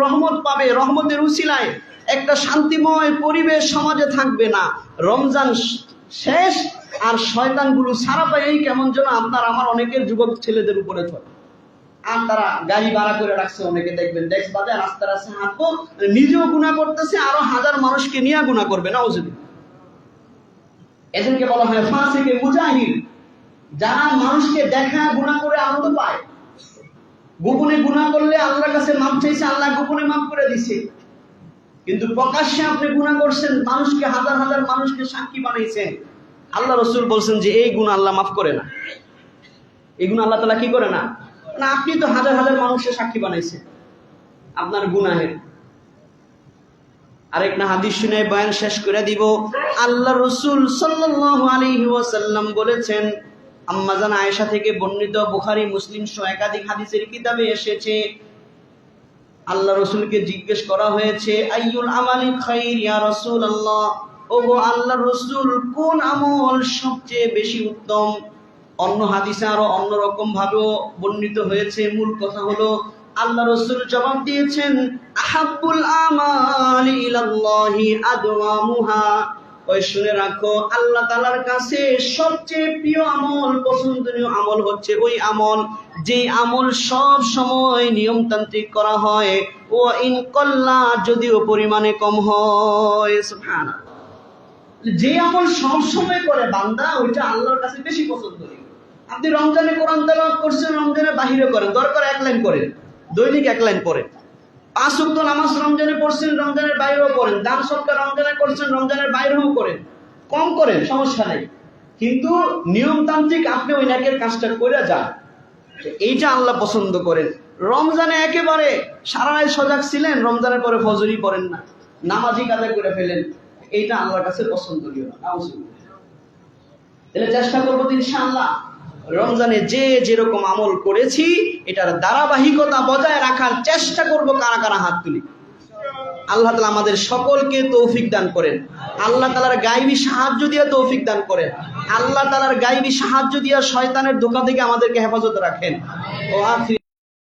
রহমত পাবে, রহমতের উসিলায় একটা শান্তিময় পরিবেশ সমাজে থাকবে না। রমজান শেষ আর শয়তানগুলো সারা পায় কেমন যেন আপনার আমার অনেকের যুবক ছেলেদের উপরে চলে। আর তারা গাড়ি ভাড়া করে রাখছে, অনেকে দেখবেন ডেস্ক বাজে রাস্তা রাস্তা হাঁটবো, নিজেও গুনাহ করতেছে, আরো হাজার মানুষকে নিয়ে গুনাহ করবে। নাউজুবিল্লাহ। এদেরকে বলা হয় ফাসিকে মুজাহিদ, যারা মানুষকে দেখা গুনাহ করে আনন্দ পায়। গোপনে গুনাহ করলে আল্লাহর কাছে মাফ চাইছে, আল্লাহ গোপনে মাফ করে দিছে। কিন্তু প্রকাশ্যে আপনি গুনাহ করছেন, মানুষকে হাজার হাজার মানুষকে সাক্ষী বানাইছেন, আল্লাহ রাসূল বলছেন যে এই গুনাহ আল্লাহ মাফ করে না। এই গুনাহ আল্লাহ তাআলা কি করে না? না, আপনি তো হাজার হাজার মানুষের সাক্ষী বানাইছেন আপনার গুনাহের। আরেকটা হাদিস শুনে বয়ান শেষ করে দিব। আল্লাহ রাসূল সাল্লাল্লাহু আলাইহি ওয়াসাল্লাম বলেছেন, আম্মা জান আয়েশা থেকে বর্ণিত, বুখারী মুসলিম সহ একাধিক হাদিসের কিতাবে এসেছে, আল্লাহ রাসূলকে জিজ্ঞেস করা হয়েছে, আইয়ুল আমালি খাইর ইয়া রাসূলুল্লাহ, ওগো আল্লাহর রাসূল কোন আমল সবচেয়ে বেশি উত্তম? অন্য হাদিসে আরো অন্যরকম ভাবেও বর্ণিত হয়েছে। মূল কথা হলো আল্লাহ রাসূল জবাব দিয়েছেন, আহাব্বুল আমালি ইলাল্লাহি আদওয়ামুহা। ওই শুনে রাখো, আল্লাহ তাআলার কাছে সবচেয়ে প্রিয় আমল, পছন্দনীয় আমল হচ্ছে ওই আমল যে আমল সব সময় নিয়মতান্ত্রিক করা হয়, ও ইন কল্লা, যদিও পরিমাণে কম হয়। সুবহানাল্লাহ। যে আমল সব সময় করে বান্দা, ওইটা আল্লাহর কাছে বেশি পছন্দনীয়। আপনি রমজানে কোরআন তেলাওয়াত করছেন, রমজানের বাহিরে করেন, দরকার এক লাইন করেন, দৈনিক এক লাইন পড়েন। 5 ওয়াক্ত নামাজ রমজানে পড়ছেন, রমজানের বাইরেও করেন। দান সদকা রমজানে করছেন, রমজানের বাইরেও করেন। কম করেন, সমস্যা নেই, কিন্তু নিয়মতান্ত্রিক আপনি ওই নেকের কাজটা করে যান, এইটা আল্লাহ পছন্দ করেন। রমজানে একেবারে সারা রাত সজাগ ছিলেন, রমজানের পরে ফজরই পড়েন না, নামাজি কাজে করে ফেলেন, এইটা আল্লাহর কাছে পছন্দনীয় না। তাহলে চেষ্টা করবো ইনশাআল্লাহ রমজানে যে যেরকম আমল করেছি এটার ধারাবাহিকতা বজায় রাখার চেষ্টা করব। কারা কারা হাত তুলি। আল্লাহ তাআলা আমাদের সকলকে তৌফিক দান করেন। আল্লাহ তাআলার গায়বী সাহায্য দিয়ে তৌফিক দান করেন। আল্লাহ তাআলার গায়বী সাহায্য দিয়ে শয়তানের ধোঁকা থেকে আমাদেরকে হেফাজতে রাখেন। ও